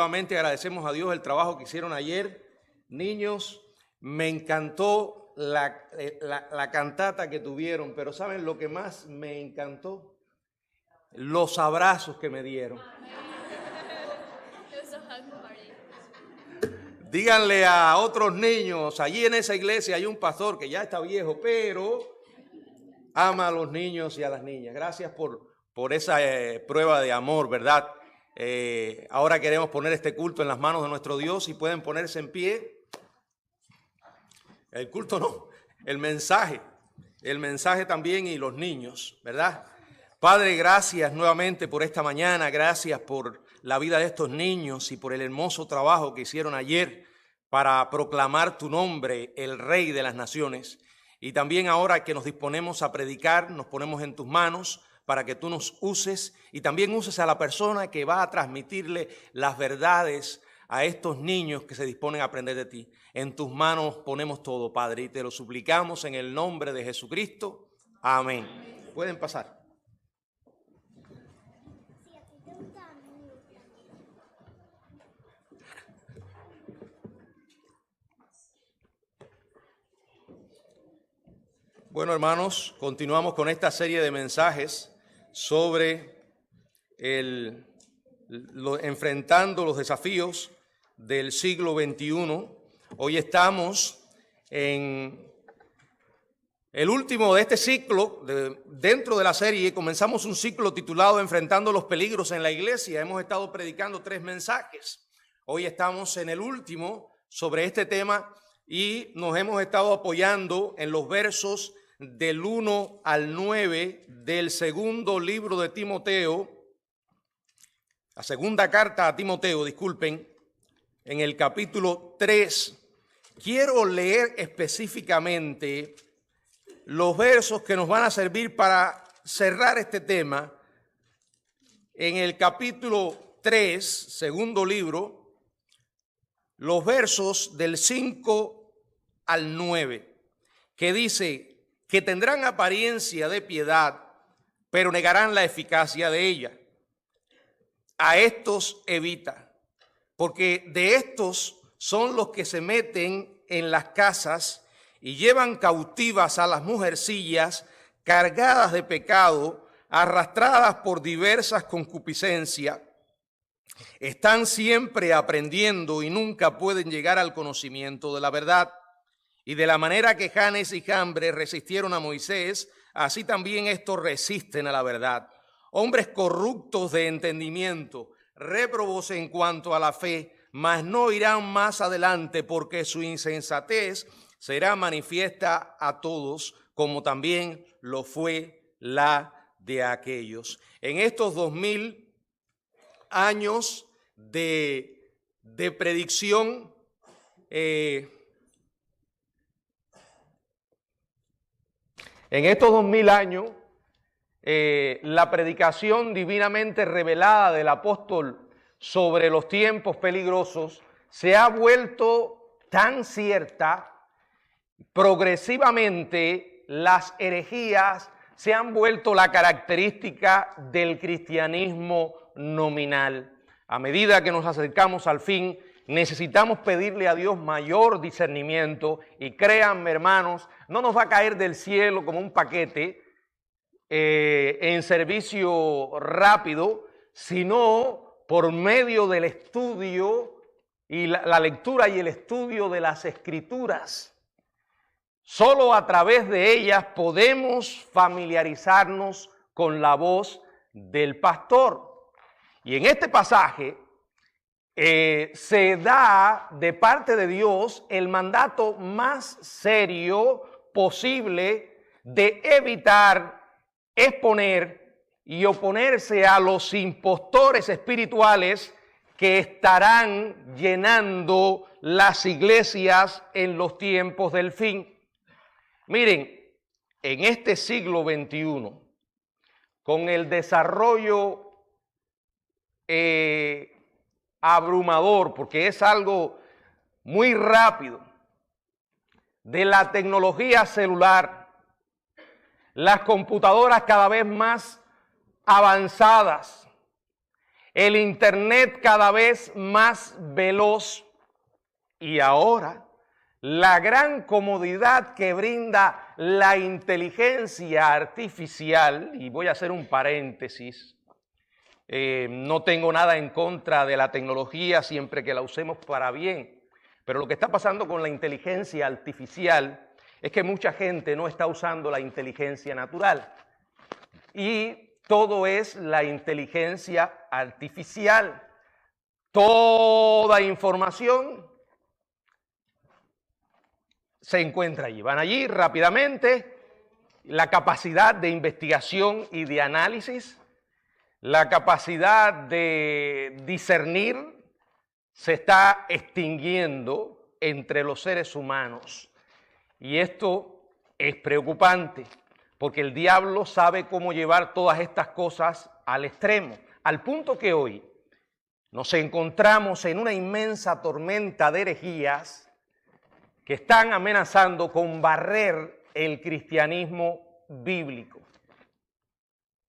nuevamente agradecemos a Dios el trabajo que hicieron ayer. Niños, me encantó la cantata que tuvieron, pero ¿saben lo que más me encantó? Los abrazos que me dieron. Díganle a otros niños, allí en esa iglesia hay un pastor que ya está viejo, pero ama a los niños y a las niñas. Gracias por esa prueba de amor, ¿verdad? Ahora queremos poner este culto en las manos de nuestro Dios y pueden ponerse en pie. El culto no, el mensaje también y los niños, ¿verdad? Padre, gracias nuevamente por esta mañana, gracias por la vida de estos niños y por el hermoso trabajo que hicieron ayer para proclamar tu nombre, el Rey de las Naciones. Y también ahora que nos disponemos a predicar, nos ponemos en tus manos para que tú nos uses y también uses a la persona que va a transmitirle las verdades a estos niños que se disponen a aprender de ti. En tus manos ponemos todo, Padre, y te lo suplicamos en el nombre de Jesucristo. Amén. Pueden pasar. Bueno, hermanos, continuamos con esta serie de mensajes sobre enfrentando los desafíos del siglo XXI. Hoy estamos en el último de este ciclo. Dentro de la serie comenzamos un ciclo titulado Enfrentando los peligros en la iglesia. Hemos estado predicando 3 mensajes. Hoy estamos en el último sobre este tema y nos hemos estado apoyando en los versos del 1 al 9 del segundo libro de Timoteo, la segunda carta a Timoteo, disculpen, en el capítulo 3. Quiero leer específicamente los versos que nos van a servir para cerrar este tema. En el capítulo 3, segundo libro, los versos del 5 al 9, que dice que tendrán apariencia de piedad, pero negarán la eficacia de ella. A estos evita, porque de estos son los que se meten en las casas y llevan cautivas a las mujercillas cargadas de pecado, arrastradas por diversas concupiscencias. Están siempre aprendiendo y nunca pueden llegar al conocimiento de la verdad. Y de la manera que Janes y Jambres resistieron a Moisés, así también estos resisten a la verdad. Hombres corruptos de entendimiento, réprobos en cuanto a la fe, mas no irán más adelante porque su insensatez será manifiesta a todos, como también lo fue la de aquellos. En estos 2000 años de predicción, en estos 2000 años, la predicación divinamente revelada del apóstol sobre los tiempos peligrosos se ha vuelto tan cierta, progresivamente las herejías se han vuelto la característica del cristianismo nominal. A medida que nos acercamos al fin, necesitamos pedirle a Dios mayor discernimiento y créanme, hermanos, no nos va a caer del cielo como un paquete en servicio rápido, sino por medio del estudio y la lectura y el estudio de las Escrituras. Solo a través de ellas podemos familiarizarnos con la voz del pastor. Y en este pasaje se da de parte de Dios el mandato más serio posible de evitar exponer y oponerse a los impostores espirituales que estarán llenando las iglesias en los tiempos del fin. Miren, en este siglo XXI, con el desarrollo abrumador, porque es algo muy rápido, de la tecnología celular, las computadoras cada vez más avanzadas, el Internet cada vez más veloz y ahora la gran comodidad que brinda la inteligencia artificial, y voy a hacer un paréntesis, no tengo nada en contra de la tecnología siempre que la usemos para bien, pero lo que está pasando con la inteligencia artificial es que mucha gente no está usando la inteligencia natural y todo es la inteligencia artificial. Toda información se encuentra allí. Van allí rápidamente. La capacidad de investigación y de análisis, la capacidad de discernir se está extinguiendo entre los seres humanos. Y esto es preocupante, porque el diablo sabe cómo llevar todas estas cosas al extremo, al punto que hoy nos encontramos en una inmensa tormenta de herejías que están amenazando con barrer el cristianismo bíblico.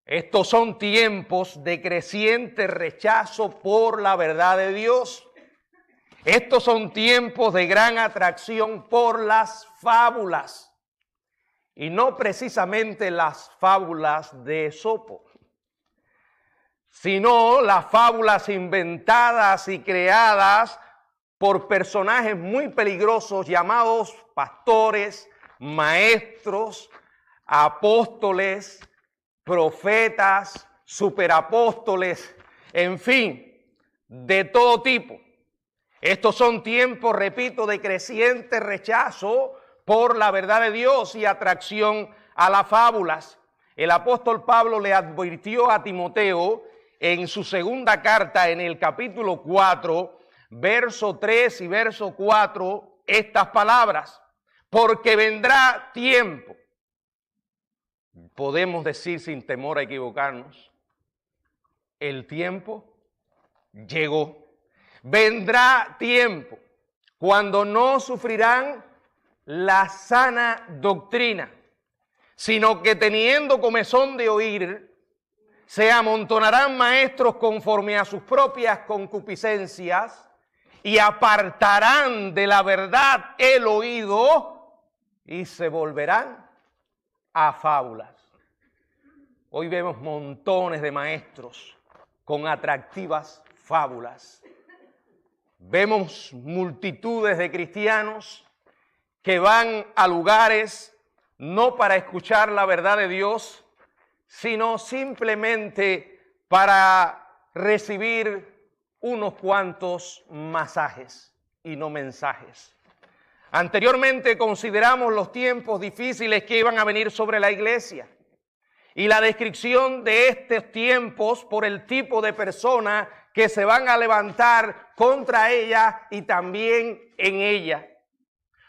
Estos son tiempos de creciente rechazo por la verdad de Dios. Estos son tiempos de gran atracción por las fábulas. Y no precisamente las fábulas de Esopo, sino las fábulas inventadas y creadas por personajes muy peligrosos llamados pastores, maestros, apóstoles, profetas, superapóstoles, en fin, de todo tipo. Estos son tiempos, repito, de creciente rechazo por la verdad de Dios y atracción a las fábulas. El apóstol Pablo le advirtió a Timoteo en su segunda carta, en el capítulo 4, verso 3 y verso 4, estas palabras: porque vendrá tiempo. Podemos decir sin temor a equivocarnos, el tiempo llegó. Vendrá tiempo cuando no sufrirán la sana doctrina, sino que teniendo comezón de oír, se amontonarán maestros conforme a sus propias concupiscencias y apartarán de la verdad el oído y se volverán a fábulas. Hoy vemos montones de maestros con atractivas fábulas. Vemos multitudes de cristianos que van a lugares no para escuchar la verdad de Dios, sino simplemente para recibir unos cuantos masajes y no mensajes. Anteriormente consideramos los tiempos difíciles que iban a venir sobre la iglesia y la descripción de estos tiempos por el tipo de persona que se van a levantar contra ella y también en ella.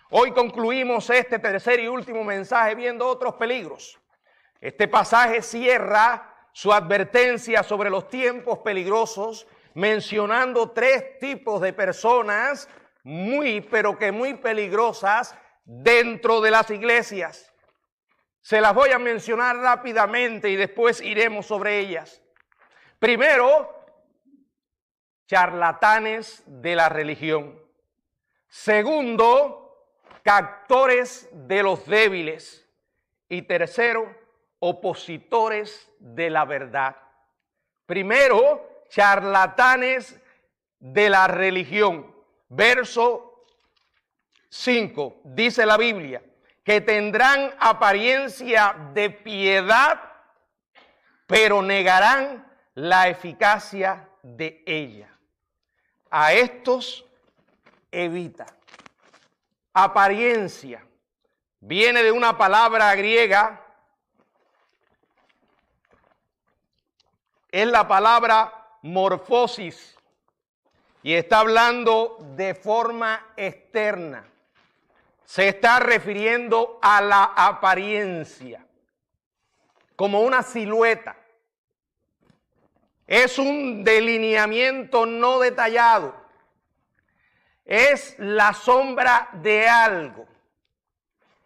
Hoy concluimos este tercer y último mensaje viendo otros peligros. Este pasaje cierra su advertencia sobre los tiempos peligrosos mencionando tres tipos de personas muy peligrosas dentro de las iglesias. Se las voy a mencionar rápidamente y después iremos sobre ellas. Primero, charlatanes de la religión. Segundo, captores de los débiles. Y tercero, opositores de la verdad. Primero, charlatanes de la religión. Verso 5, dice la Biblia, que tendrán apariencia de piedad, pero negarán la eficacia de ella. A estos evita. Apariencia viene de una palabra griega, es la palabra morfosis, y está hablando de forma externa. Se está refiriendo a la apariencia, como una silueta. Es un delineamiento no detallado. Es la sombra de algo.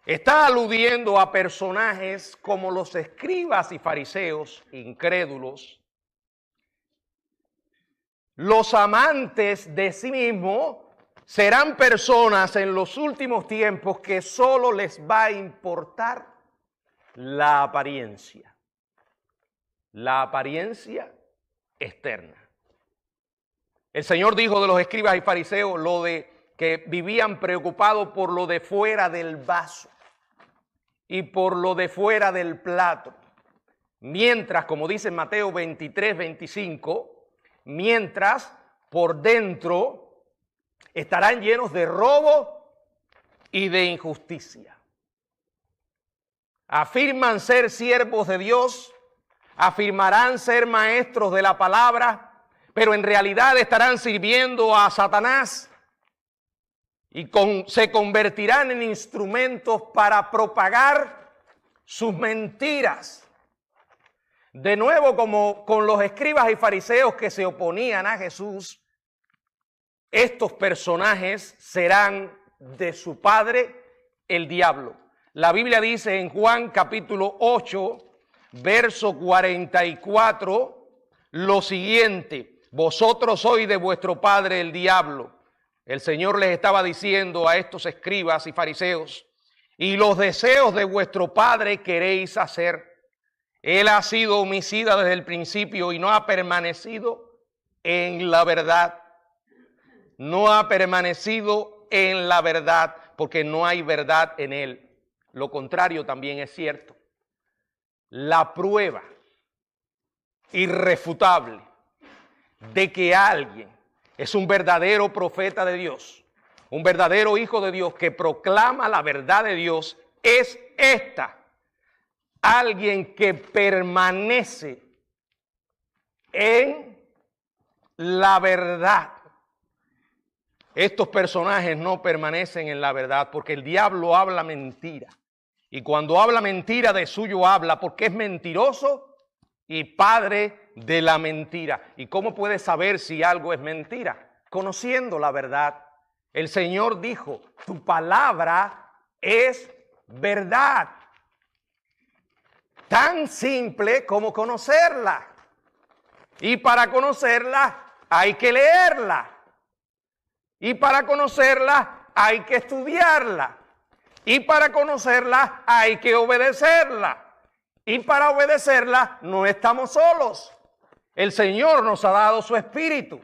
Está aludiendo a personajes como los escribas y fariseos incrédulos, los amantes de sí mismos serán personas en los últimos tiempos que solo les va a importar la apariencia externa. El Señor dijo de los escribas y fariseos lo de que vivían preocupados por lo de fuera del vaso y por lo de fuera del plato. Mientras, como dice en Mateo 23, 25, mientras por dentro estarán llenos de robo y de injusticia. Afirman ser siervos de Dios, afirmarán ser maestros de la palabra, pero en realidad estarán sirviendo a Satanás y se convertirán en instrumentos para propagar sus mentiras. De nuevo, como con los escribas y fariseos que se oponían a Jesús, estos personajes serán de su padre, el diablo. La Biblia dice en Juan capítulo 8, verso 44, lo siguiente: vosotros sois de vuestro padre el diablo. El Señor les estaba diciendo a estos escribas y fariseos, y los deseos de vuestro padre queréis hacer. Él ha sido homicida desde el principio y no ha permanecido en la verdad. No ha permanecido en la verdad porque no hay verdad en él. Lo contrario también es cierto. La prueba irrefutable de que alguien es un verdadero profeta de Dios, un verdadero hijo de Dios que proclama la verdad de Dios, es esta: alguien que permanece en la verdad. Estos personajes no permanecen en la verdad porque el diablo habla mentira. Y cuando habla mentira, de suyo habla, porque es mentiroso y padre de la mentira. ¿Y cómo puedes saber si algo es mentira? Conociendo la verdad. El Señor dijo, tu palabra es verdad. Tan simple como conocerla. Y para conocerla hay que leerla. Y para conocerla hay que estudiarla. Y para conocerla hay que obedecerla. Y para obedecerla no estamos solos. El Señor nos ha dado su Espíritu.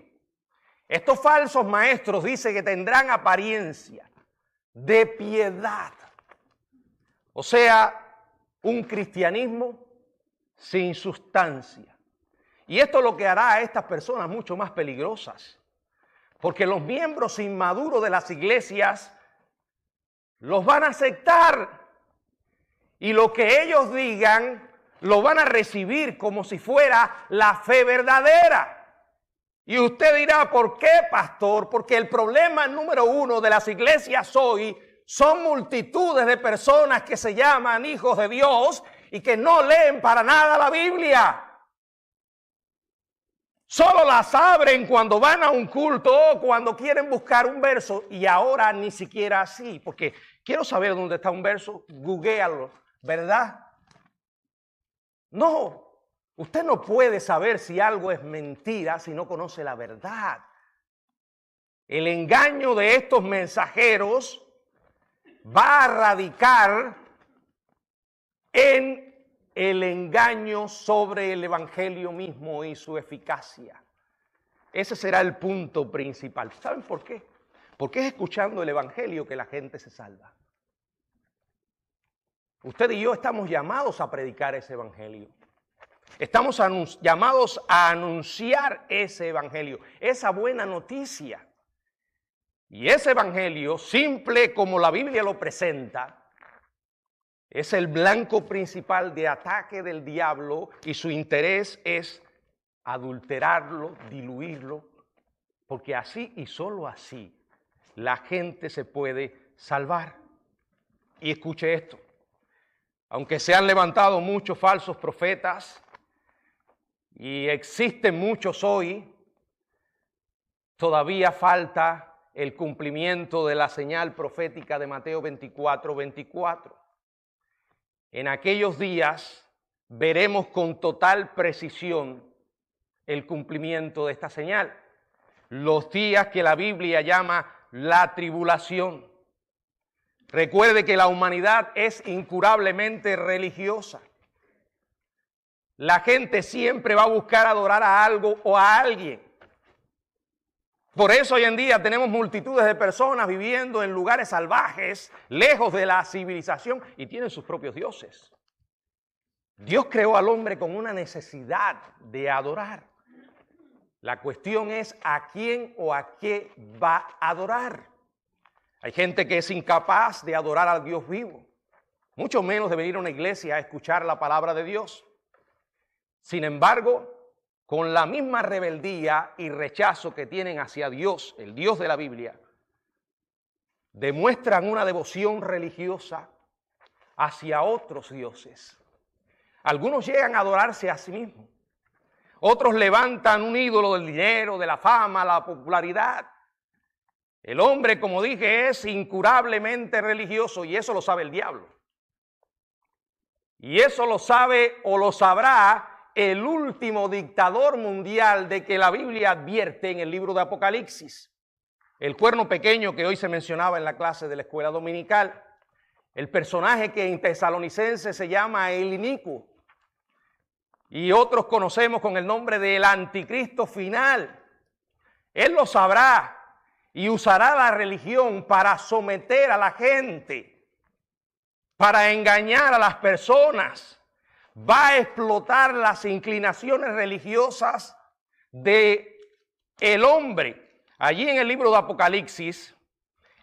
Estos falsos maestros dicen que tendrán apariencia de piedad. O sea, un cristianismo sin sustancia. Y esto es lo que hará a estas personas mucho más peligrosas. Porque los miembros inmaduros de las iglesias los van a aceptar. Y lo que ellos digan lo van a recibir como si fuera la fe verdadera. Y usted dirá, ¿por qué, pastor? Porque el problema número uno de las iglesias hoy son multitudes de personas que se llaman hijos de Dios y que no leen para nada la Biblia. Solo las abren cuando van a un culto o cuando quieren buscar un verso, y ahora ni siquiera así, porque quiero saber dónde está un verso, googlealo, ¿verdad? No, usted no puede saber si algo es mentira si no conoce la verdad. El engaño de estos mensajeros va a radicar en el engaño sobre el evangelio mismo y su eficacia. Ese será el punto principal. ¿Saben por qué? Porque es escuchando el evangelio que la gente se salva. Usted y yo estamos llamados a predicar ese evangelio. Estamos llamados a anunciar ese evangelio, esa buena noticia. Y ese evangelio, simple como la Biblia lo presenta, es el blanco principal de ataque del diablo y su interés es adulterarlo, diluirlo, porque así y solo así la gente se puede salvar. Y escuche esto, aunque se han levantado muchos falsos profetas y existen muchos hoy, todavía falta el cumplimiento de la señal profética de Mateo 24, 24. En aquellos días veremos con total precisión el cumplimiento de esta señal. los días que la Biblia llama la tribulación. Recuerde que la humanidad es incurablemente religiosa. La gente siempre va a buscar adorar a algo o a alguien. Por eso hoy en día tenemos multitudes de personas viviendo en lugares salvajes, lejos de la civilización, y tienen sus propios dioses. Dios creó al hombre con una necesidad de adorar. La cuestión es a quién o a qué va a adorar. Hay gente que es incapaz de adorar al Dios vivo, mucho menos de venir a una iglesia a escuchar la palabra de Dios. Sin embargo, con la misma rebeldía y rechazo que tienen hacia Dios, el Dios de la Biblia, demuestran una devoción religiosa hacia otros dioses. Algunos llegan a adorarse a sí mismos. Otros levantan un ídolo del dinero, de la fama, la popularidad. El hombre, como dije, es incurablemente religioso y eso lo sabe el diablo. Y eso lo sabe o lo sabrá el último dictador mundial de que la Biblia advierte en el libro de Apocalipsis. El cuerno pequeño que hoy se mencionaba en la clase de la escuela dominical. El personaje que en Tesalonicense se llama el inicuo. Y otros conocemos con el nombre del anticristo final. Él lo sabrá y usará la religión para someter a la gente, para engañar a las personas. Va a explotar las inclinaciones religiosas del hombre. Allí en el libro de Apocalipsis,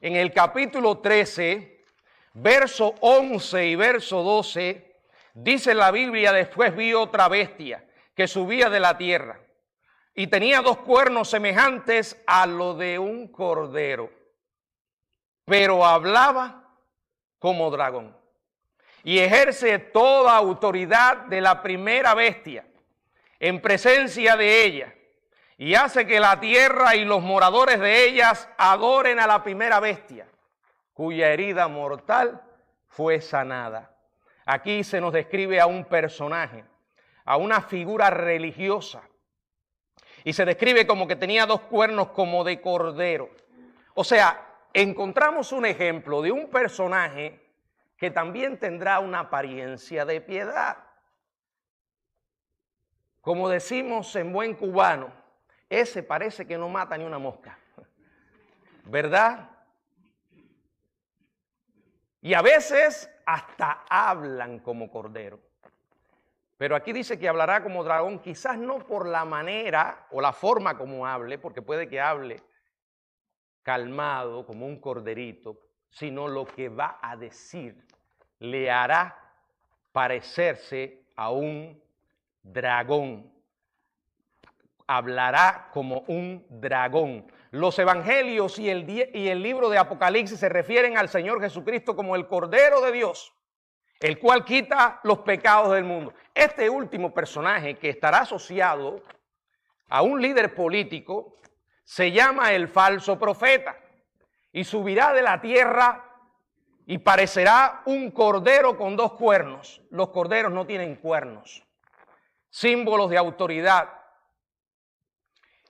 en el capítulo 13, verso 11 y verso 12, dice la Biblia: después vi otra bestia que subía de la tierra y tenía 2 cuernos semejantes a lo de un cordero, pero hablaba como dragón. Y ejerce toda autoridad de la primera bestia en presencia de ella, y hace que la tierra y los moradores de ellas adoren a la primera bestia, cuya herida mortal fue sanada. Aquí se nos describe a un personaje, a una figura religiosa, y se describe como que tenía 2 cuernos como de cordero. O sea, encontramos un ejemplo de un personaje que también tendrá una apariencia de piedad. Como decimos en buen cubano, ese parece que no mata ni una mosca, ¿verdad? Y a veces hasta hablan como cordero. Pero aquí dice que hablará como dragón, quizás no por la manera o la forma como hable, porque puede que hable calmado como un corderito, sino lo que va a decir le hará parecerse a un dragón. Hablará como un dragón. Los evangelios y el libro de Apocalipsis se refieren al Señor Jesucristo como el Cordero de Dios, el cual quita los pecados del mundo. Este último personaje, que estará asociado a un líder político, se llama el falso profeta, y subirá de la tierra y parecerá un cordero con 2 cuernos. Los corderos no tienen cuernos, símbolos de autoridad.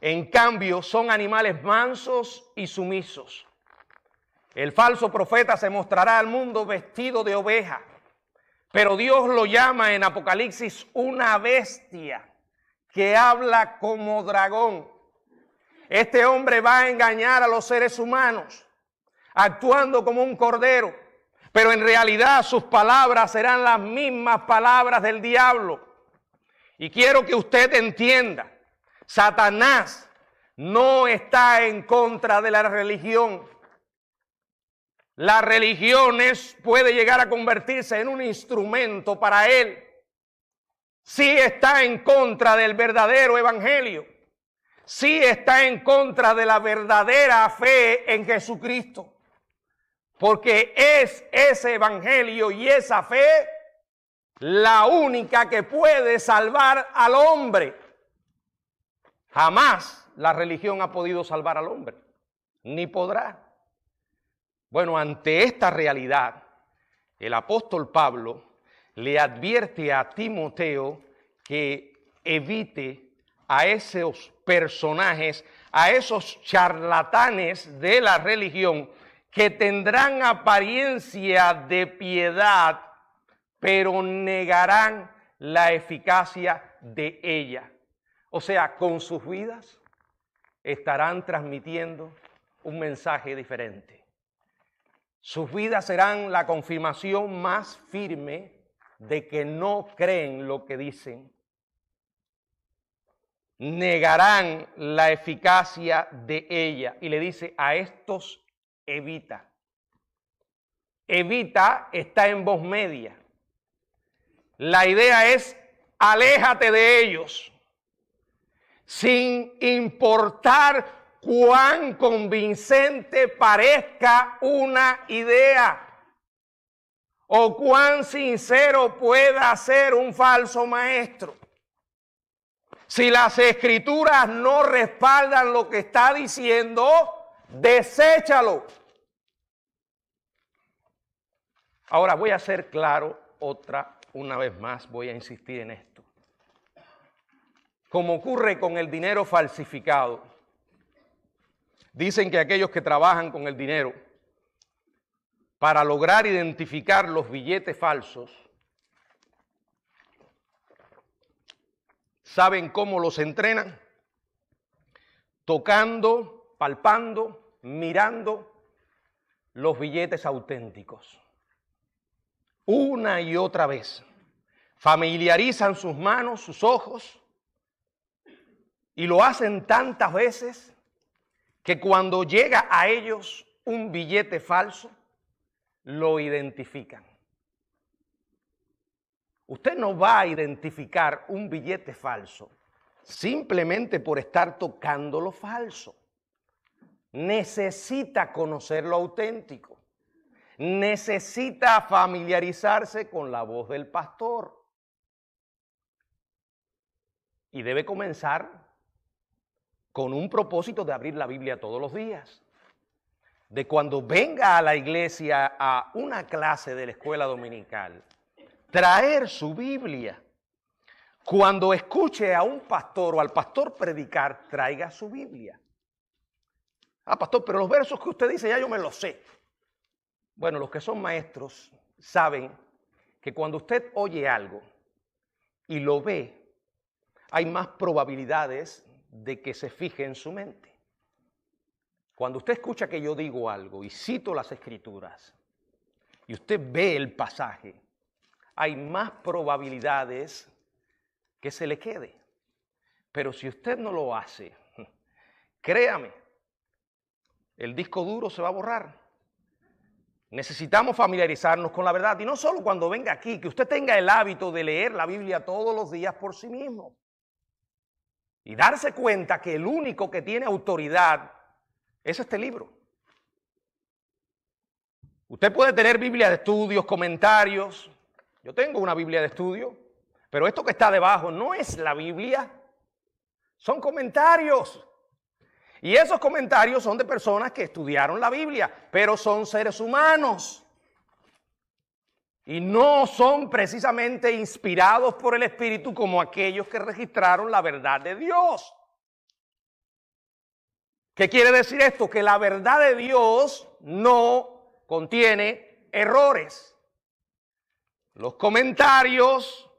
En cambio, son animales mansos y sumisos. El falso profeta se mostrará al mundo vestido de oveja, pero Dios lo llama en Apocalipsis una bestia que habla como dragón. Este hombre va a engañar a los seres humanos, actuando como un cordero, pero en realidad sus palabras serán las mismas palabras del diablo. Y quiero que usted entienda, Satanás no está en contra de la religión. La religión puede llegar a convertirse en un instrumento para él. Sí está en contra del verdadero evangelio. Sí está en contra de la verdadera fe en Jesucristo. Porque es ese evangelio y esa fe la única que puede salvar al hombre. Jamás la religión ha podido salvar al hombre, ni podrá. Bueno, ante esta realidad, el apóstol Pablo le advierte a Timoteo que evite a esos personajes a esos charlatanes de la religión que tendrán apariencia de piedad, pero negarán la eficacia de ella. O sea, con sus vidas estarán transmitiendo un mensaje diferente. Sus vidas serán la confirmación más firme de que no creen lo que dicen. Negarán la eficacia de ella. Y le dice, a estos evita. Evita está en voz media. La idea es, aléjate de ellos, sin importar cuán convincente parezca una idea o cuán sincero pueda ser un falso maestro. Si las escrituras no respaldan lo que está diciendo, deséchalo. Ahora voy a ser claro una vez más, voy a insistir en esto. Como ocurre con el dinero falsificado, dicen que aquellos que trabajan con el dinero para lograr identificar los billetes falsos, ¿saben cómo los entrenan? Tocando, palpando, mirando los billetes auténticos. Una y otra vez. Familiarizan sus manos, sus ojos, y lo hacen tantas veces que cuando llega a ellos un billete falso, lo identifican. Usted no va a identificar un billete falso simplemente por estar tocando lo falso. Necesita conocer lo auténtico. Necesita familiarizarse con la voz del pastor. Y debe comenzar con un propósito de abrir la Biblia todos los días. De cuando venga a la iglesia a una clase de la escuela dominical, traer su Biblia. Cuando escuche a un pastor o al pastor predicar, traiga su Biblia. Ah, pastor, pero los versos que usted dice ya yo me los sé. Bueno, los que son maestros saben que cuando usted oye algo y lo ve, hay más probabilidades de que se fije en su mente. Cuando usted escucha que yo digo algo y cito las escrituras y usted ve el pasaje, hay más probabilidades que se le quede. Pero si usted no lo hace, créame, el disco duro se va a borrar. Necesitamos familiarizarnos con la verdad. Y no solo cuando venga aquí, que usted tenga el hábito de leer la Biblia todos los días por sí mismo. Y darse cuenta que el único que tiene autoridad es este libro. Usted puede tener Biblia de estudios, comentarios. Yo tengo una Biblia de estudio, pero esto que está debajo no es la Biblia, son comentarios. Y esos comentarios son de personas que estudiaron la Biblia, pero son seres humanos. Y no son precisamente inspirados por el Espíritu como aquellos que registraron la verdad de Dios. ¿Qué quiere decir esto? Que la verdad de Dios no contiene errores. Los comentarios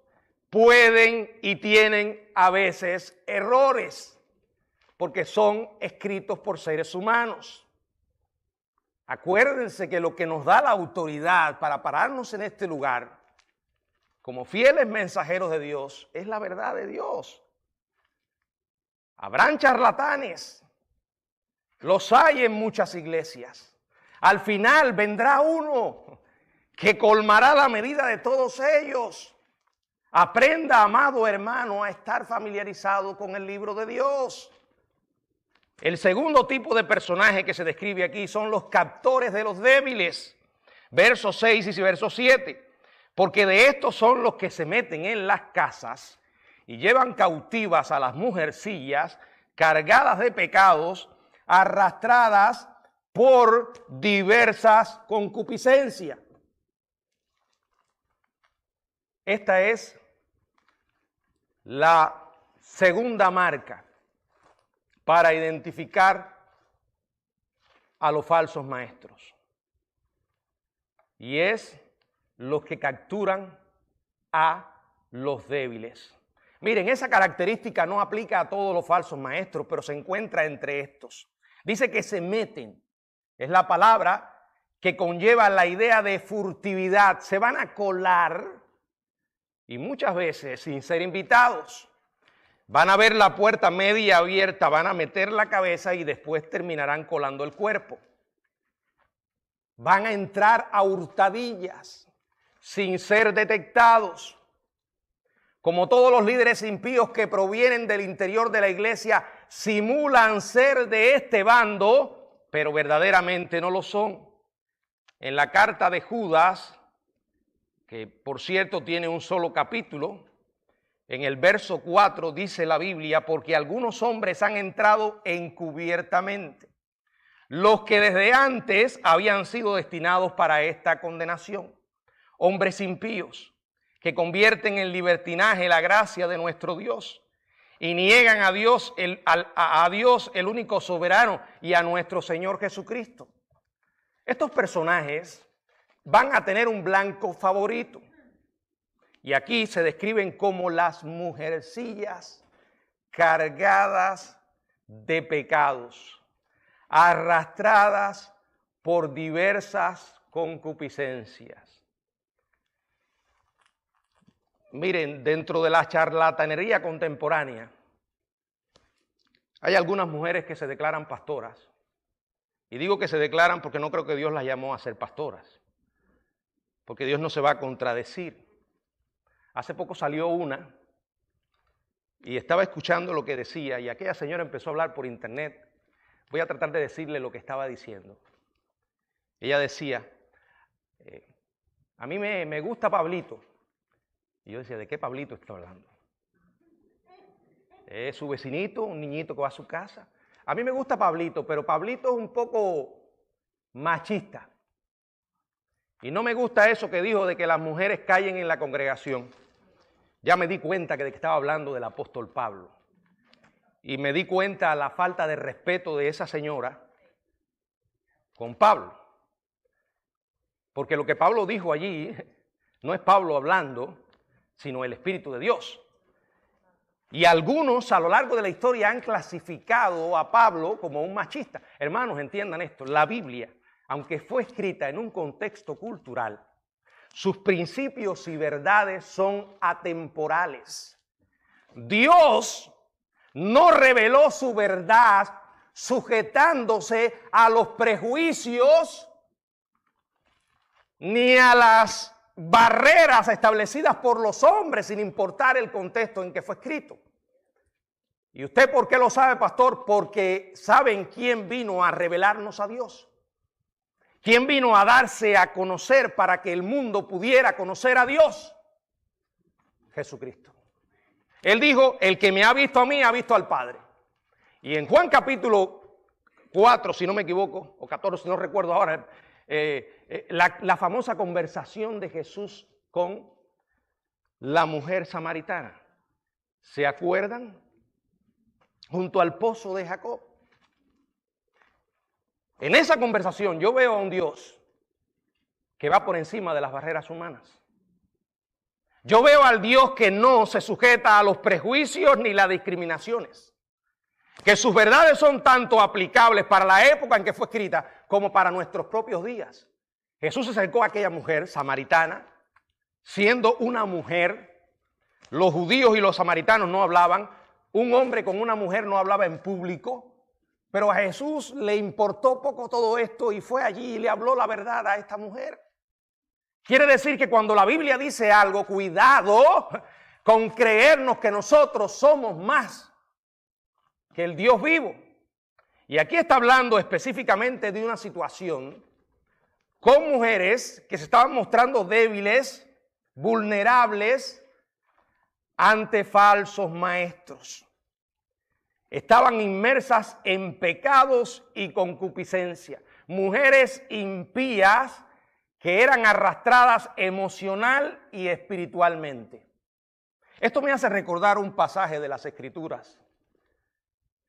pueden y tienen a veces errores, porque son escritos por seres humanos. Acuérdense que lo que nos da la autoridad para pararnos en este lugar, como fieles mensajeros de Dios, es la verdad de Dios. Habrán charlatanes, los hay en muchas iglesias. Al final vendrá uno que colmará la medida de todos ellos. Aprenda, amado hermano, a estar familiarizado con el libro de Dios. El segundo tipo de personaje que se describe aquí son los captores de los débiles. Versos 6 y versos 7. Porque de estos son los que se meten en las casas y llevan cautivas a las mujercillas cargadas de pecados, arrastradas por diversas concupiscencias. Esta es la segunda marca. para identificar a los falsos maestros. Y es los que capturan a los débiles. Miren, esa característica no aplica a todos los falsos maestros, pero se encuentra entre estos. Dice que se meten. Es la palabra que conlleva la idea de furtividad. Se van a colar y muchas veces sin ser invitados. Van a ver la puerta media abierta, van a meter la cabeza y después terminarán colando el cuerpo. Van a entrar a hurtadillas sin ser detectados. Como todos los líderes impíos que provienen del interior de la iglesia, simulan ser de este bando, pero verdaderamente no lo son. En la carta de Judas, que por cierto tiene un solo capítulo, en el verso 4 dice la Biblia, porque algunos hombres han entrado encubiertamente, los que desde antes habían sido destinados para esta condenación, hombres impíos, que convierten en libertinaje la gracia de nuestro Dios y niegan a Dios, el único soberano, y a nuestro Señor Jesucristo. Estos personajes van a tener un blanco favorito. Y aquí se describen como las mujercillas cargadas de pecados, arrastradas por diversas concupiscencias. Miren, dentro de la charlatanería contemporánea, hay algunas mujeres que se declaran pastoras. Y digo que se declaran porque no creo que Dios las llamó a ser pastoras, porque Dios no se va a contradecir. Hace poco salió una y estaba escuchando lo que decía y aquella señora empezó a hablar por internet. Voy a tratar de decirle lo que estaba diciendo. Ella decía, a mí me gusta Pablito. Y yo decía, ¿de qué Pablito está hablando? Es su vecinito, un niñito que va a su casa. A mí me gusta Pablito, pero Pablito es un poco machista. Y no me gusta eso que dijo de que las mujeres callen en la congregación. Ya me di cuenta de que estaba hablando del apóstol Pablo. Y me di cuenta de la falta de respeto de esa señora con Pablo. Porque lo que Pablo dijo allí no es Pablo hablando, sino el Espíritu de Dios. Y algunos a lo largo de la historia han clasificado a Pablo como un machista. Hermanos, entiendan esto, la Biblia, aunque fue escrita en un contexto cultural, sus principios y verdades son atemporales. Dios no reveló su verdad sujetándose a los prejuicios ni a las barreras establecidas por los hombres, sin importar el contexto en que fue escrito. ¿Y usted por qué lo sabe, pastor? Porque ¿saben quién vino a revelarnos a Dios? ¿Quién vino a darse a conocer para que el mundo pudiera conocer a Dios? Jesucristo. Él dijo, el que me ha visto a mí, ha visto al Padre. Y en Juan capítulo 4, si no me equivoco, o 14, si no recuerdo ahora, la famosa conversación de Jesús con la mujer samaritana. ¿Se acuerdan? Junto al pozo de Jacob. En esa conversación yo veo a un Dios que va por encima de las barreras humanas. Yo veo al Dios que no se sujeta a los prejuicios ni las discriminaciones. Que sus verdades son tanto aplicables para la época en que fue escrita como para nuestros propios días. Jesús se acercó a aquella mujer samaritana, siendo una mujer. Los judíos y los samaritanos no hablaban. Un hombre con una mujer no hablaba en público. Pero a Jesús le importó poco todo esto y fue allí y le habló la verdad a esta mujer. Quiere decir que cuando la Biblia dice algo, cuidado con creernos que nosotros somos más que el Dios vivo. Y aquí está hablando específicamente de una situación con mujeres que se estaban mostrando débiles, vulnerables ante falsos maestros. Estaban inmersas en pecados y concupiscencia. Mujeres impías que eran arrastradas emocional y espiritualmente. Esto me hace recordar un pasaje de las Escrituras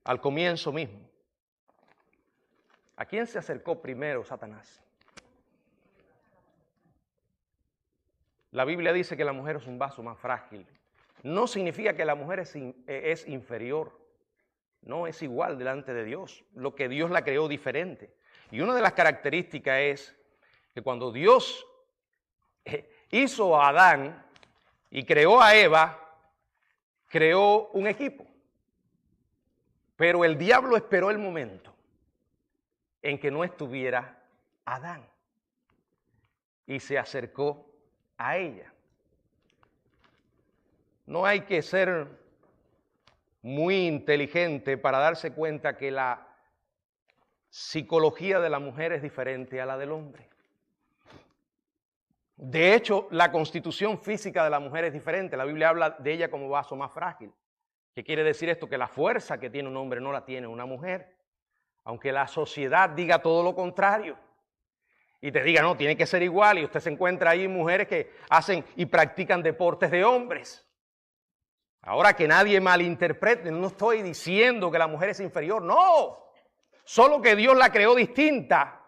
al comienzo mismo. ¿A quién se acercó primero Satanás? La Biblia dice que la mujer es un vaso más frágil. No significa que la mujer es inferior. No, es igual delante de Dios. Lo que Dios la creó diferente. Y una de las características es que cuando Dios hizo a Adán y creó a Eva, creó un equipo. Pero el diablo esperó el momento en que no estuviera Adán y se acercó a ella. No hay que ser muy inteligente para darse cuenta que la psicología de la mujer es diferente a la del hombre. De hecho, la constitución física de la mujer es diferente. La Biblia habla de ella como vaso más frágil. ¿Qué quiere decir esto? Que la fuerza que tiene un hombre no la tiene una mujer. Aunque la sociedad diga todo lo contrario. Y te diga, no, tiene que ser igual. Y usted se encuentra ahí mujeres que hacen y practican deportes de hombres. Ahora, que nadie malinterprete, no estoy diciendo que la mujer es inferior, no. Solo que Dios la creó distinta.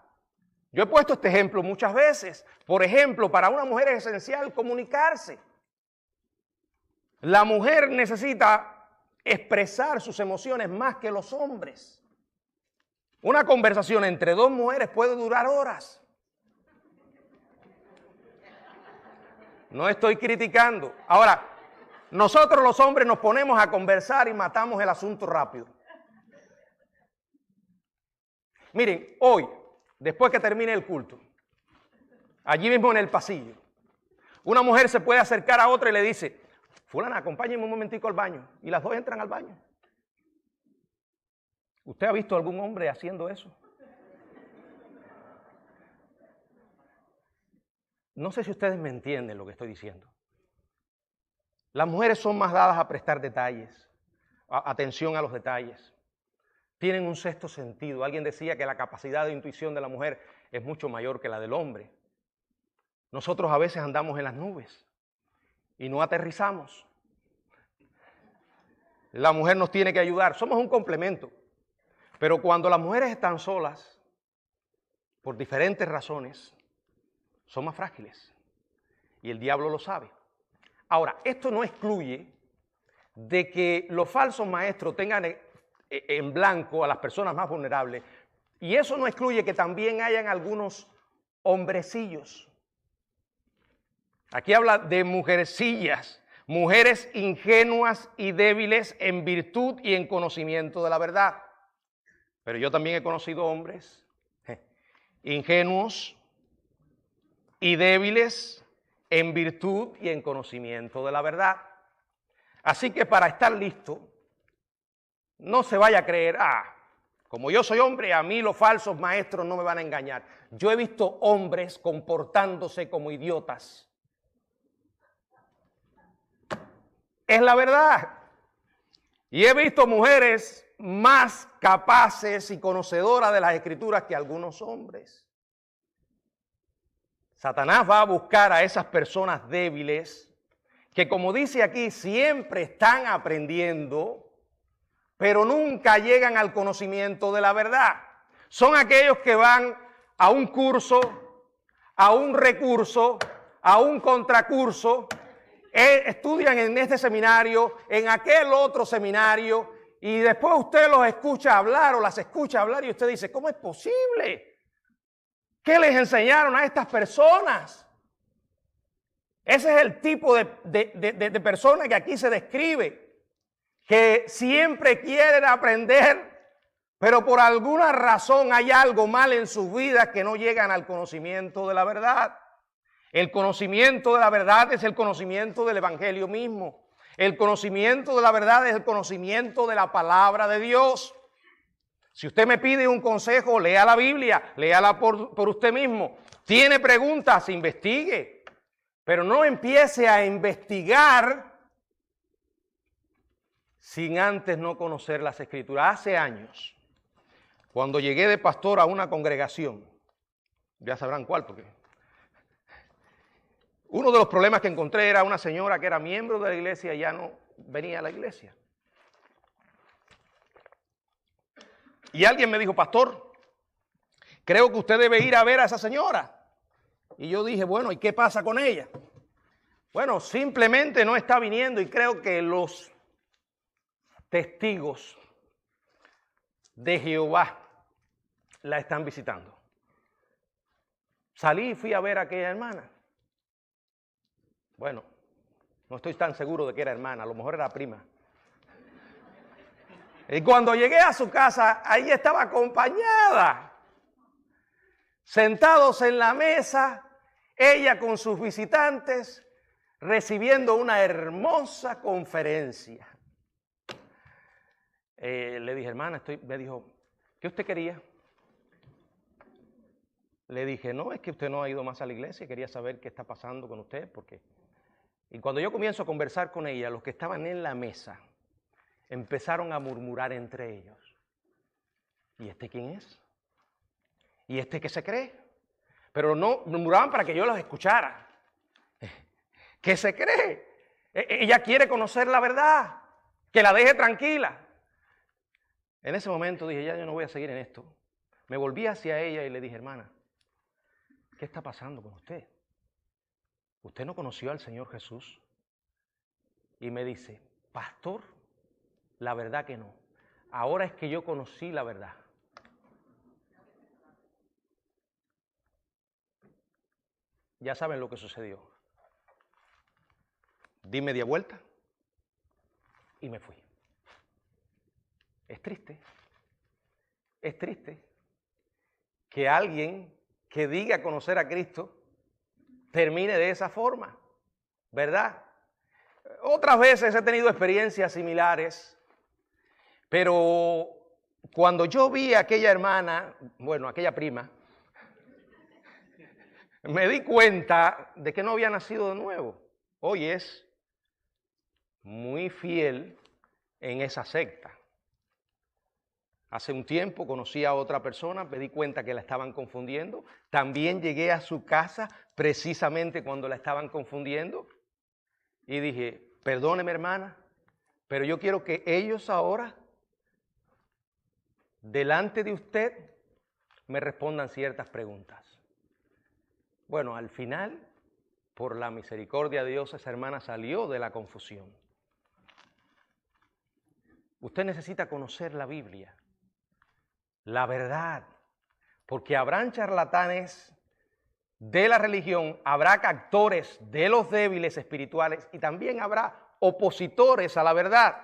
Yo he puesto este ejemplo muchas veces. Por ejemplo, para una mujer es esencial comunicarse. La mujer necesita expresar sus emociones más que los hombres. Una conversación entre dos mujeres puede durar horas. No estoy criticando. Ahora, nosotros los hombres nos ponemos a conversar y matamos el asunto rápido. Miren, hoy, después que termine el culto, allí mismo en el pasillo, una mujer se puede acercar a otra y le dice, fulana, acompáñenme un momentico al baño. Y las dos entran al baño. ¿Usted ha visto algún hombre haciendo eso? No sé si ustedes me entienden lo que estoy diciendo. Las mujeres son más dadas a prestar detalles, atención a los detalles. Tienen un sexto sentido. Alguien decía que la capacidad de intuición de la mujer es mucho mayor que la del hombre. Nosotros a veces andamos en las nubes y no aterrizamos. La mujer nos tiene que ayudar. Somos un complemento. Pero cuando las mujeres están solas, por diferentes razones, son más frágiles. Y el diablo lo sabe. Ahora, esto no excluye de que los falsos maestros tengan en blanco a las personas más vulnerables. Y eso no excluye que también hayan algunos hombrecillos. Aquí habla de mujercillas, mujeres ingenuas y débiles en virtud y en conocimiento de la verdad. Pero yo también he conocido hombres ingenuos y débiles en virtud y en conocimiento de la verdad. Así que para estar listo, no se vaya a creer, como yo soy hombre, a mí los falsos maestros no me van a engañar. Yo he visto hombres comportándose como idiotas. Es la verdad. Y he visto mujeres más capaces y conocedoras de las Escrituras que algunos hombres. Satanás va a buscar a esas personas débiles que, como dice aquí, siempre están aprendiendo, pero nunca llegan al conocimiento de la verdad. Son aquellos que van a un curso, a un recurso, a un contracurso, estudian en este seminario, en aquel otro seminario, y después usted los escucha hablar o las escucha hablar y usted dice, ¿cómo es posible? ¿Qué les enseñaron a estas personas? Ese es el tipo de persona que aquí se describe, que siempre quieren aprender, pero por alguna razón hay algo mal en sus vidas que no llegan al conocimiento de la verdad. El conocimiento de la verdad es el conocimiento del Evangelio mismo. El conocimiento de la verdad es el conocimiento de la palabra de Dios. Si usted me pide un consejo, lea la Biblia, léala por usted mismo. Tiene preguntas, investigue. Pero no empiece a investigar sin antes no conocer las Escrituras. Hace años, cuando llegué de pastor a una congregación, ya sabrán cuál, porque uno de los problemas que encontré era una señora que era miembro de la iglesia y ya no venía a la iglesia. Y alguien me dijo, pastor, creo que usted debe ir a ver a esa señora. Y yo dije, bueno, ¿y qué pasa con ella? Bueno, simplemente no está viniendo y creo que los testigos de Jehová la están visitando. Salí y fui a ver a aquella hermana. Bueno, no estoy tan seguro de que era hermana, a lo mejor era prima. Y cuando llegué a su casa, ahí estaba acompañada, sentados en la mesa, ella con sus visitantes, recibiendo una hermosa conferencia. Le dije, hermana, me dijo, ¿qué usted quería? Le dije, no, es que usted no ha ido más a la iglesia, quería saber qué está pasando con usted, porque... Y cuando yo comienzo a conversar con ella, los que estaban en la mesa empezaron a murmurar entre ellos. ¿Y este quién es? ¿Y este qué se cree? Pero no murmuraban para que yo los escuchara. ¿Qué se cree? Ella quiere conocer la verdad, que la deje tranquila. En ese momento dije, ya yo no voy a seguir en esto. Me volví hacia ella y le dije, hermana, ¿qué está pasando con usted? ¿Usted no conoció al Señor Jesús? Y me dice, pastor, la verdad que no. Ahora es que yo conocí la verdad. Ya saben lo que sucedió. Di media vuelta y me fui. Es triste que alguien que diga conocer a Cristo termine de esa forma, ¿verdad? Otras veces he tenido experiencias similares, pero cuando yo vi a aquella hermana, bueno, aquella prima, me di cuenta de que no había nacido de nuevo. Hoy es muy fiel en esa secta. Hace un tiempo conocí a otra persona, me di cuenta que la estaban confundiendo. También llegué a su casa precisamente cuando la estaban confundiendo. Y dije, perdóneme hermana, pero yo quiero que ellos ahora, delante de usted, me respondan ciertas preguntas. Bueno, al final, por la misericordia de Dios, esa hermana salió de la confusión. Usted necesita conocer la Biblia. La verdad, porque habrán charlatanes de la religión, habrá captores de los débiles espirituales y también habrá opositores a la verdad.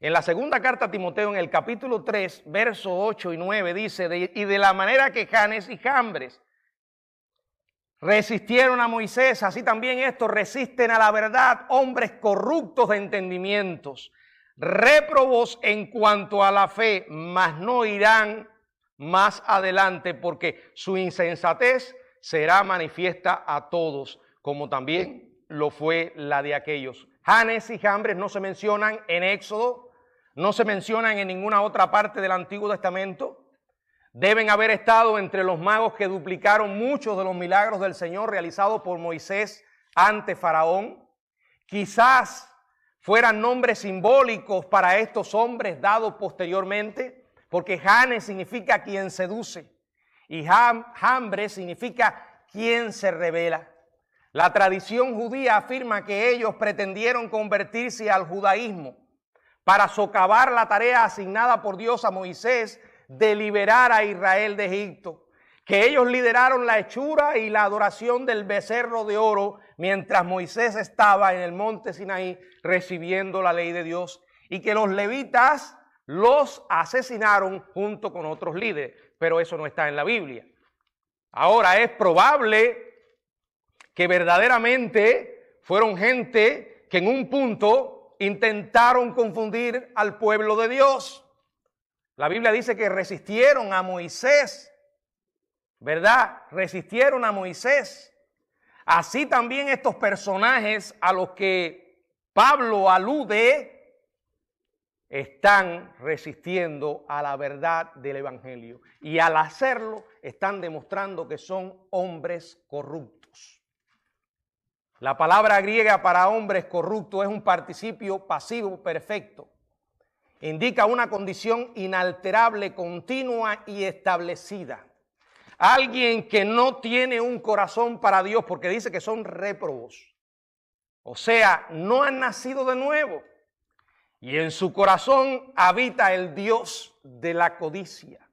En la segunda carta a Timoteo, en el capítulo 3, versos 8 y 9, dice, y de la manera que Janes y Jambres resistieron a Moisés, así también estos resisten a la verdad, hombres corruptos de entendimientos, réprobos en cuanto a la fe, mas no irán más adelante porque su insensatez será manifiesta a todos, como también lo fue la de aquellos. Janes y Jambres no se mencionan en Éxodo, no se mencionan en ninguna otra parte del Antiguo Testamento. Deben haber estado entre los magos que duplicaron muchos de los milagros del Señor realizados por Moisés ante Faraón. Quizás fueran nombres simbólicos para estos hombres dados posteriormente, porque Janes significa quien seduce y Jambres significa quien se revela. La tradición judía afirma que ellos pretendieron convertirse al judaísmo para socavar la tarea asignada por Dios a Moisés de liberar a Israel de Egipto, que ellos lideraron la hechura y la adoración del becerro de oro mientras Moisés estaba en el monte Sinaí recibiendo la ley de Dios y que los levitas los asesinaron junto con otros líderes, pero eso no está en la Biblia. Ahora es probable que verdaderamente fueron gente que en un punto intentaron confundir al pueblo de Dios. La Biblia dice que resistieron a Moisés, ¿verdad? Resistieron a Moisés. Así también estos personajes a los que Pablo alude están resistiendo a la verdad del Evangelio. Y al hacerlo están demostrando que son hombres corruptos. La palabra griega para hombres corruptos es un participio pasivo perfecto. indica una condición inalterable, continua y establecida. Alguien que no tiene un corazón para Dios, porque dice que son réprobos. O sea, no han nacido de nuevo. Y en su corazón habita el Dios de la codicia.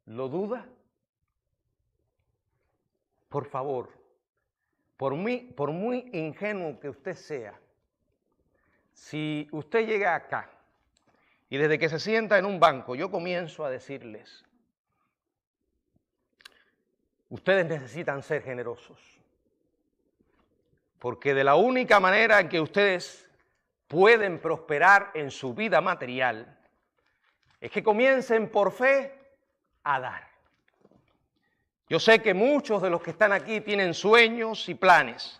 ¿Lo duda? Por favor, por muy ingenuo que usted sea, si usted llega acá y desde que se sienta en un banco, yo comienzo a decirles, ustedes necesitan ser generosos, porque de la única manera en que ustedes pueden prosperar en su vida material es que comiencen por fe a dar. Yo sé que muchos de los que están aquí tienen sueños y planes.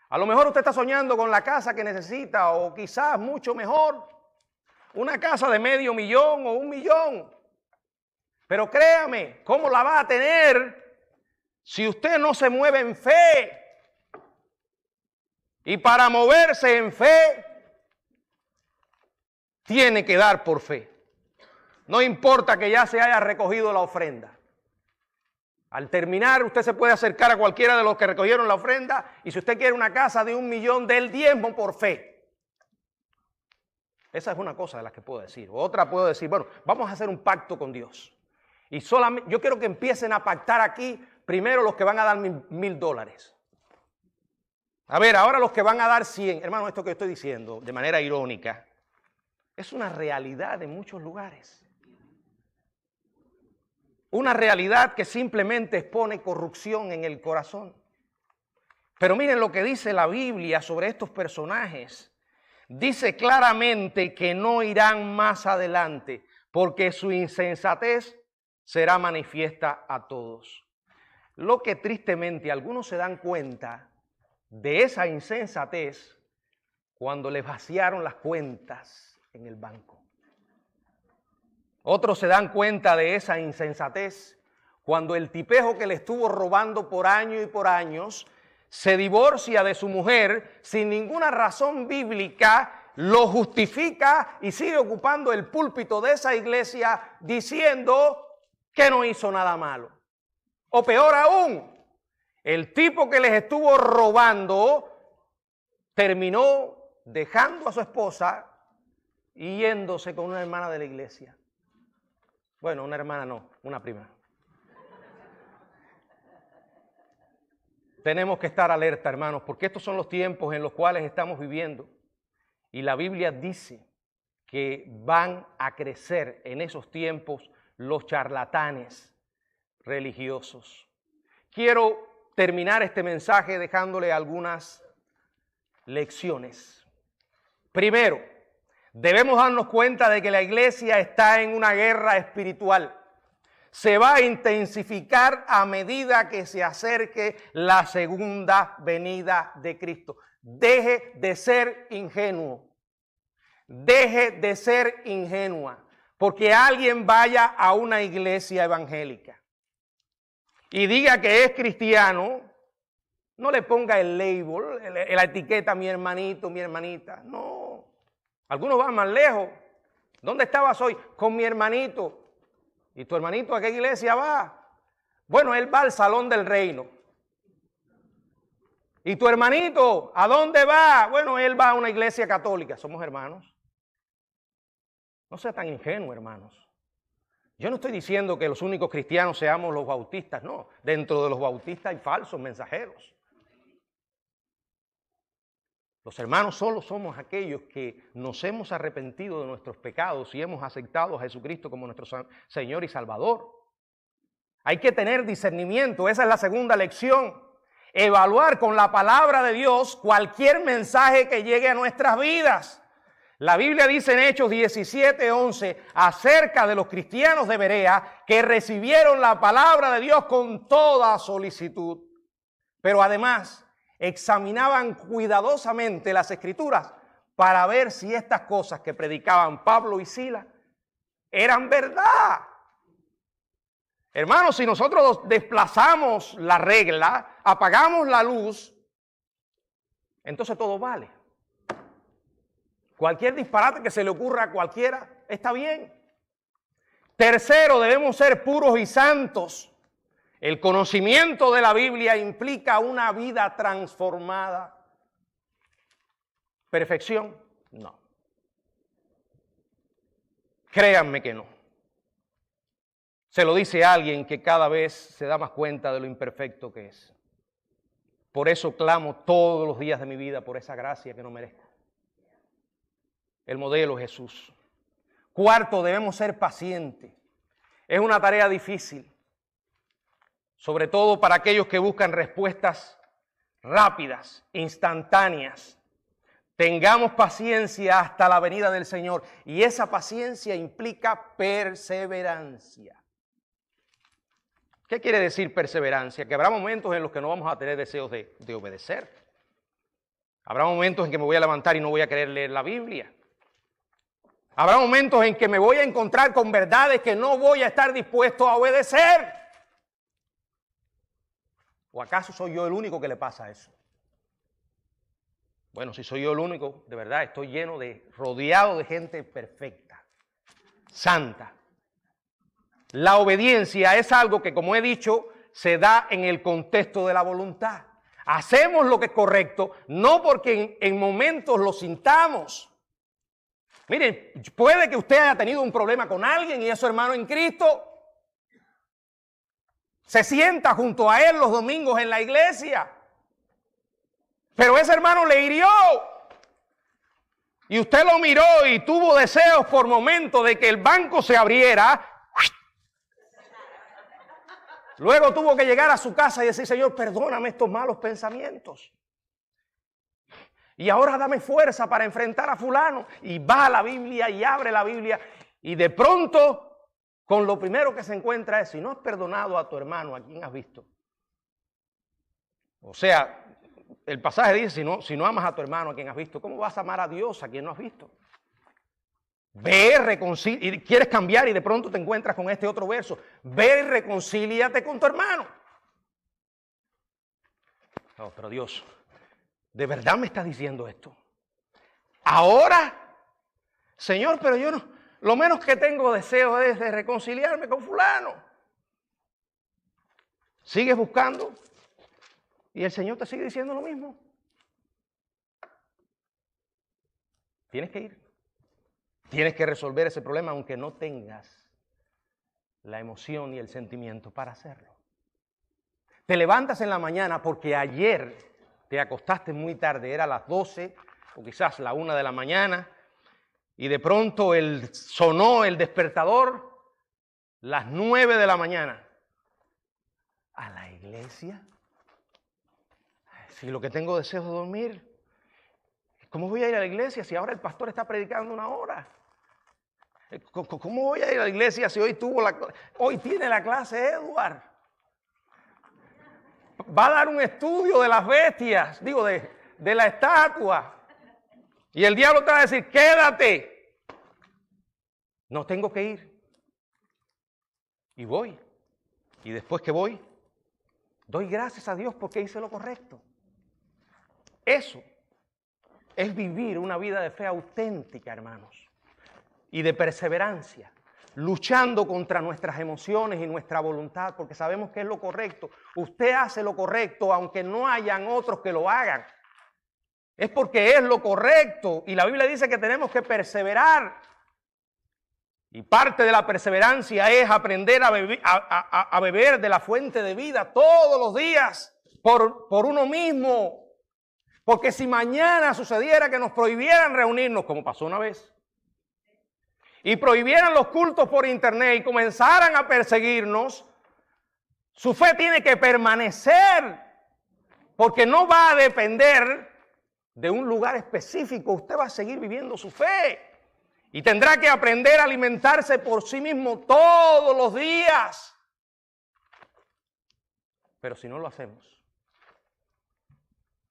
A lo mejor usted está soñando con la casa que necesita, o quizás mucho mejor, una casa de $500,000 o $1 millón. Pero créame, ¿cómo la va a tener si usted no se mueve en fe? Y para moverse en fe, tiene que dar por fe. No importa que ya se haya recogido la ofrenda. Al terminar, usted se puede acercar a cualquiera de los que recogieron la ofrenda, y si usted quiere una casa de $1 millón, del diezmo por fe. Esa es una cosa de las que puedo decir. Otra puedo decir, bueno, vamos a hacer un pacto con Dios. Y solamente, yo quiero que empiecen a pactar aquí, primero los que van a dar $1,000. A ver, ahora los que van a dar 100. Hermano, esto que estoy diciendo, de manera irónica, es una realidad en muchos lugares. Una realidad que simplemente expone corrupción en el corazón. Pero miren lo que dice la Biblia sobre estos personajes. Dice claramente que no irán más adelante, porque su insensatez será manifiesta a todos. Lo que tristemente algunos se dan cuenta de esa insensatez cuando les vaciaron las cuentas en el banco. Otros se dan cuenta de esa insensatez cuando el tipejo que le estuvo robando por años y por años se divorcia de su mujer sin ninguna razón bíblica, lo justifica y sigue ocupando el púlpito de esa iglesia diciendo que no hizo nada malo. O peor aún, el tipo que les estuvo robando terminó dejando a su esposa y yéndose con una hermana de la iglesia. Bueno, una hermana no, una prima. Tenemos que estar alerta, hermanos, porque estos son los tiempos en los cuales estamos viviendo. Y la Biblia dice que van a crecer en esos tiempos los charlatanes religiosos. Quiero terminar este mensaje dejándole algunas lecciones. Primero, debemos darnos cuenta de que la iglesia está en una guerra espiritual. Se va a intensificar a medida que se acerque la segunda venida de Cristo. Deje de ser ingenuo. Deje de ser ingenua. Porque alguien vaya a una iglesia evangélica y diga que es cristiano, no le ponga el label, la etiqueta mi hermanito, mi hermanita. No. Algunos van más lejos. ¿Dónde estabas hoy? Con mi hermanito. ¿Y tu hermanito a qué iglesia va? Bueno, él va al Salón del Reino. ¿Y tu hermanito a dónde va? Bueno, él va a una iglesia católica. Somos hermanos. No sea tan ingenuo, hermanos. Yo no estoy diciendo que los únicos cristianos seamos los bautistas, no. Dentro de los bautistas hay falsos mensajeros. Los hermanos solo somos aquellos que nos hemos arrepentido de nuestros pecados y hemos aceptado a Jesucristo como nuestro Señor y Salvador. Hay que tener discernimiento, esa es la segunda lección. Evaluar con la palabra de Dios cualquier mensaje que llegue a nuestras vidas. La Biblia dice en Hechos 17:11 acerca de los cristianos de Berea que recibieron la palabra de Dios con toda solicitud. Pero además examinaban cuidadosamente las Escrituras para ver si estas cosas que predicaban Pablo y Silas eran verdad. Hermanos, si nosotros desplazamos la regla, apagamos la luz, entonces todo vale. Cualquier disparate que se le ocurra a cualquiera está bien. Tercero, debemos ser puros y santos. El conocimiento de la Biblia implica una vida transformada. ¿Perfección? No. Créanme que no. Se lo dice alguien que cada vez se da más cuenta de lo imperfecto que es. Por eso clamo todos los días de mi vida por esa gracia que no merezco. El modelo es Jesús. Cuarto, debemos ser pacientes. Es una tarea difícil, sobre todo para aquellos que buscan respuestas rápidas, instantáneas. Tengamos paciencia hasta la venida del Señor, y esa paciencia implica perseverancia. ¿Qué quiere decir perseverancia? Que habrá momentos en los que no vamos a tener deseos de obedecer. Habrá momentos en que me voy a levantar y no voy a querer leer la Biblia. Habrá momentos en que me voy a encontrar con verdades que no voy a estar dispuesto a obedecer. ¿O acaso soy yo el único que le pasa eso? Bueno, si soy yo el único, de verdad estoy rodeado de gente perfecta, santa. La obediencia es algo que, como he dicho, se da en el contexto de la voluntad. Hacemos lo que es correcto, no porque en momentos lo sintamos. Miren, puede que usted haya tenido un problema con alguien y es su hermano en Cristo. Se sienta junto a él los domingos en la iglesia. Pero ese hermano le hirió. Y usted lo miró y tuvo deseos por momentos de que el banco se abriera. Luego tuvo que llegar a su casa y decir, Señor, perdóname estos malos pensamientos. Y ahora dame fuerza para enfrentar a fulano. Y va a la Biblia y abre la Biblia. Y de pronto, con lo primero que se encuentra es, si no has perdonado a tu hermano, ¿a quién has visto? O sea, el pasaje dice, si no amas a tu hermano, ¿a quién has visto? ¿Cómo vas a amar a Dios a quien no has visto? Ve, reconcíliate, y quieres cambiar y de pronto te encuentras con este otro verso. Ve y reconcíliate con tu hermano. No, pero Dios, ¿de verdad me estás diciendo esto? Ahora, Señor, pero yo no, lo menos que tengo deseo es de reconciliarme con fulano. Sigues buscando y el Señor te sigue diciendo lo mismo. Tienes que ir. Tienes que resolver ese problema aunque no tengas la emoción y el sentimiento para hacerlo. Te levantas en la mañana porque ayer te acostaste muy tarde, era las 12 o quizás la 1 de la mañana, y de pronto sonó el despertador las 9 de la mañana. ¿A la iglesia? Si lo que tengo deseo de dormir, ¿cómo voy a ir a la iglesia si ahora el pastor está predicando 1 hora? ¿Cómo voy a ir a la iglesia si hoy tiene la clase Edward? Va a dar un estudio de las bestias, de la estatua. Y el diablo te va a decir, quédate. No tengo que ir. Y voy. Y después que voy, doy gracias a Dios porque hice lo correcto. Eso es vivir una vida de fe auténtica, hermanos. Y de perseverancia, luchando contra nuestras emociones y nuestra voluntad, porque sabemos que es lo correcto. Usted hace lo correcto aunque no hayan otros que lo hagan. Es porque es lo correcto y la Biblia dice que tenemos que perseverar. Y parte de la perseverancia es aprender a beber de la fuente de vida todos los días por uno mismo. Porque si mañana sucediera que nos prohibieran reunirnos, como pasó una vez, y prohibieran los cultos por internet y comenzaran a perseguirnos, su fe tiene que permanecer, porque no va a depender de un lugar específico. Usted va a seguir viviendo su fe y tendrá que aprender a alimentarse por sí mismo todos los días. Pero si no lo hacemos,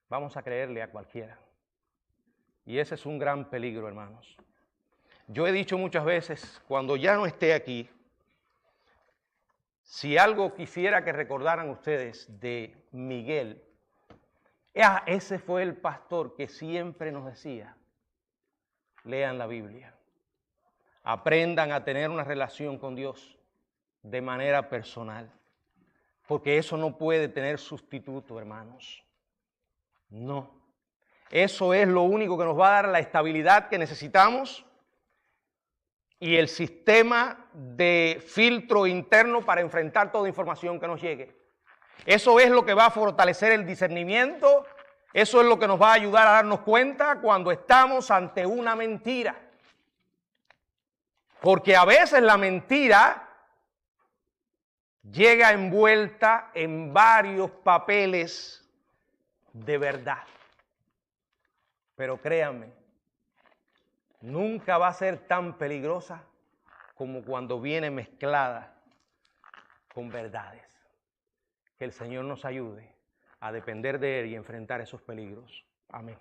vamos a creerle a cualquiera. Y ese es un gran peligro, hermanos. Yo he dicho muchas veces, cuando ya no esté aquí, si algo quisiera que recordaran ustedes de Miguel, ese fue el pastor que siempre nos decía, lean la Biblia. Aprendan a tener una relación con Dios de manera personal. Porque eso no puede tener sustituto, hermanos. No. Eso es lo único que nos va a dar la estabilidad que necesitamos y el sistema de filtro interno para enfrentar toda información que nos llegue. Eso es lo que va a fortalecer el discernimiento. Eso es lo que nos va a ayudar a darnos cuenta cuando estamos ante una mentira. Porque a veces la mentira llega envuelta en varios papeles de verdad. Pero créanme, nunca va a ser tan peligrosa como cuando viene mezclada con verdades. Que el Señor nos ayude a depender de Él y enfrentar esos peligros. Amén.